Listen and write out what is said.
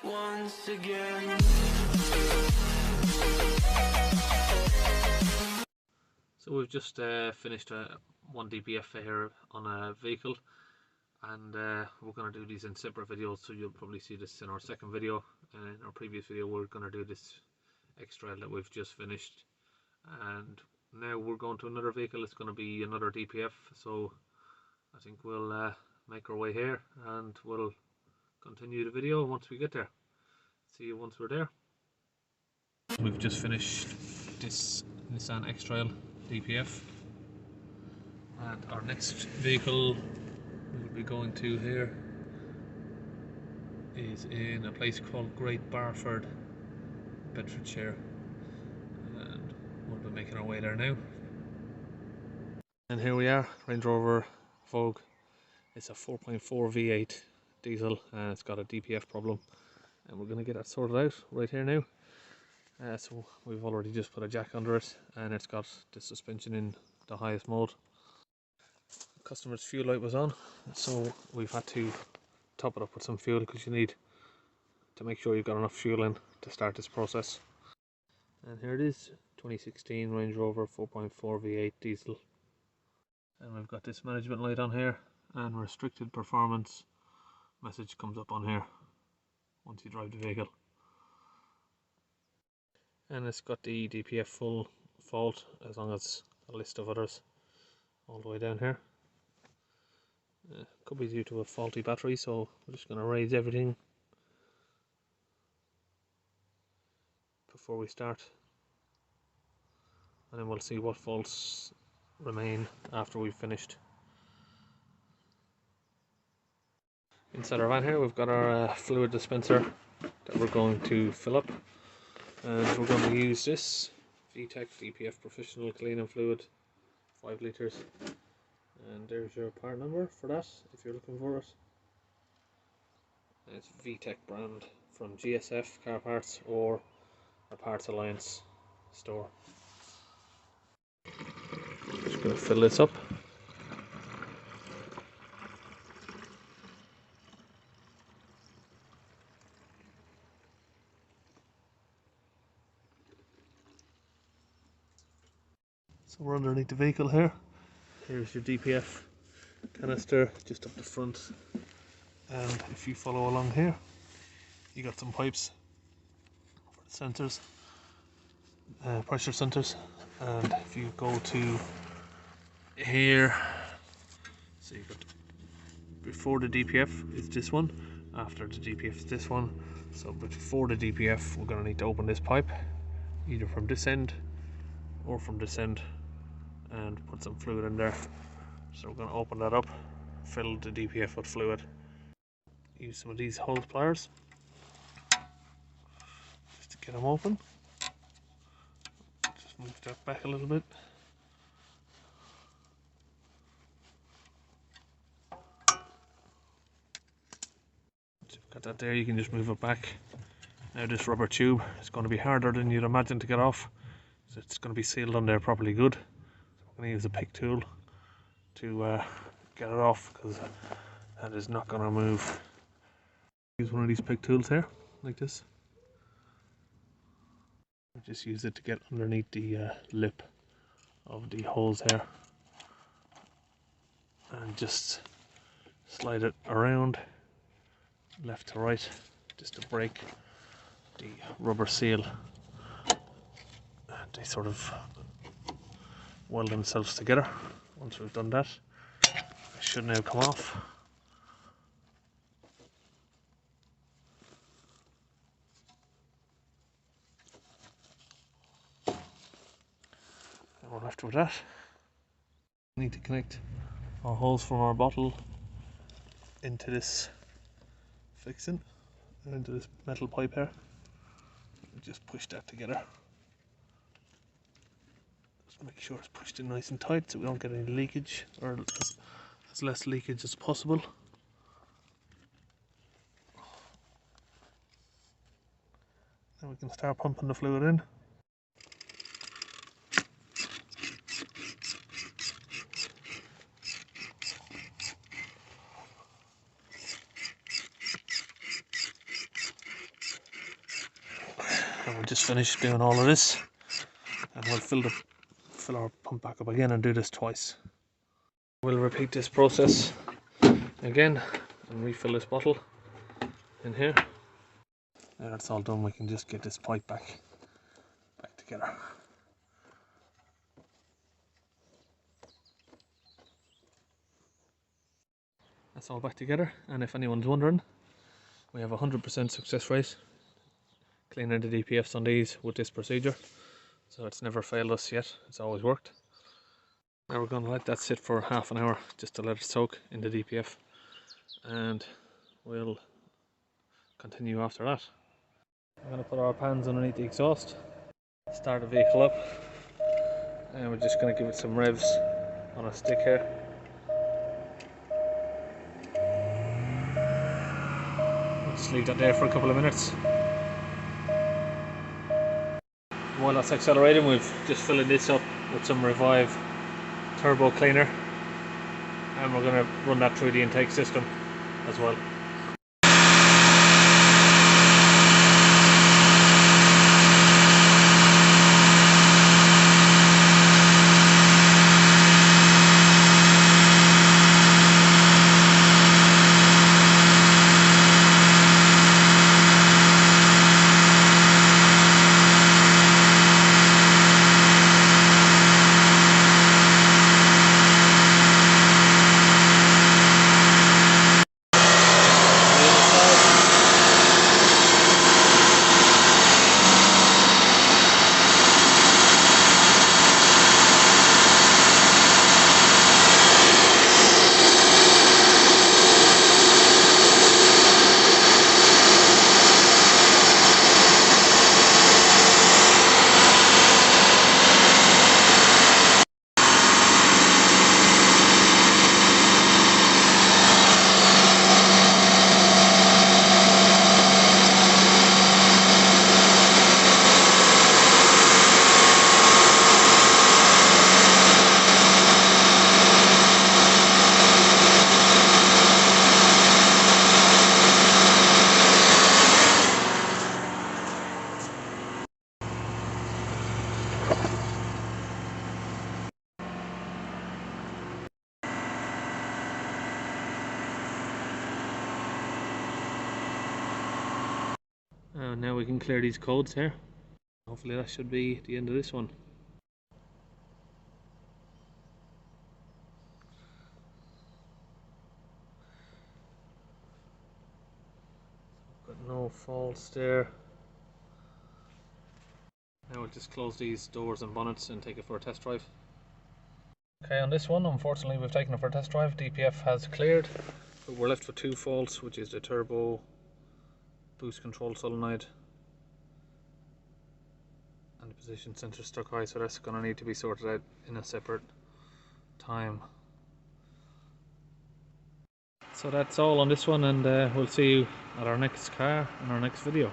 Once again. So we've just finished one DPF here on a vehicle, and we're going to do these in separate videos, so you'll probably see this in our second video. In our previous video we're going to do this extra that we've just finished, and now we're going to another vehicle. It's going to be another DPF, so I think we'll make our way here and we'll continue the video once we get there. See you once we're there. We've just finished this Nissan X-Trail DPF, and our next vehicle we'll be going to here is in a place called Great Barford, Bedfordshire, and we'll be making our way there now. And here we are, Range Rover Vogue. It's a 4.4 V8 diesel, and it's got a DPF problem, and we're going to get that sorted out right here now. So we've already just put a jack under it, and it's got the suspension in the highest mode. The customer's fuel light was on, so we've had to top it up with some fuel, because you need to make sure you've got enough fuel in to start this process. And here it is, 2016 Range Rover 4.4 V8 diesel. And we've got this management light on here, and restricted performance message comes up on here once you drive the vehicle. And it's got the DPF full fault, as long as a list of others all the way down here. Could be due to a faulty battery, so we're just going to raise everything before we start, and then we'll see what faults remain after we've finished. Inside our van here we've got our fluid dispenser that we're going to fill up, and we're going to use this VTEC DPF Professional Cleaning Fluid, 5 litres, and there's your part number for that if you're looking for it. And it's VTEC brand from GSF Car Parts or a Parts Alliance store. Just going to fill this up. So we're underneath the vehicle here. Here's your DPF canister just up the front, and if you follow along here, you got some pipes for the sensors, pressure sensors. And if you go to here, so you've got before the DPF is this one, after the DPF is this one. So before the DPF we're going to need to open this pipe, either from this end or from this end, and put some fluid in there. So we're going to open that up, fill the DPF with fluid, use some of these hose pliers just to get them open. Just move that back a little bit. So you've got that there, you can just move it back. Now this rubber tube is going to be harder than you'd imagine to get off, so it's going to be sealed on there properly good. I'm going to use a pick tool to get it off, because that is not going to move. Use one of these pick tools here, like this. Just use it to get underneath the lip of the holes here, and just slide it around left to right, just to break the rubber seal. And they sort of weld themselves together. Once we've done that, it should now come off. And we're left with that. We need to connect our holes from our bottle into this fixing, and into this metal pipe here. Just push that together. Make sure it's pushed in nice and tight so we don't get any leakage, or as less leakage as possible. Then we can start pumping the fluid in. and we'll just finish doing all of this, and we'll fill our pump back up again and do this twice. We'll repeat this process again and refill this bottle in here. Now that's all done, we can just get this pipe back together. That's all back together, and if anyone's wondering, we have a 100% success rate cleaning the DPFs on these with this procedure, so it's never failed us yet, it's always worked. Now we're going to let that sit for half an hour just to let it soak in the DPF, and we'll continue after that. We're going to put our pans underneath the exhaust, start the vehicle up, and we're just going to give it some revs on a stick here. Just leave that there for a couple of minutes. While that's accelerating, we've just filling this up with some Revive turbo cleaner, and we're going to run that through the intake system as well. And now we can clear these codes here. Hopefully that should be the end of this one. Got no faults there. Now we'll just close these doors and bonnets and take it for a test drive. Okay, on this one, unfortunately we've taken it for a test drive. DPF has cleared, but we're left with two faults, which is the turbo boost control solenoid and the position sensor stuck high, so that's going to need to be sorted out in a separate time. So that's all on this one, and we'll see you at our next car in our next video.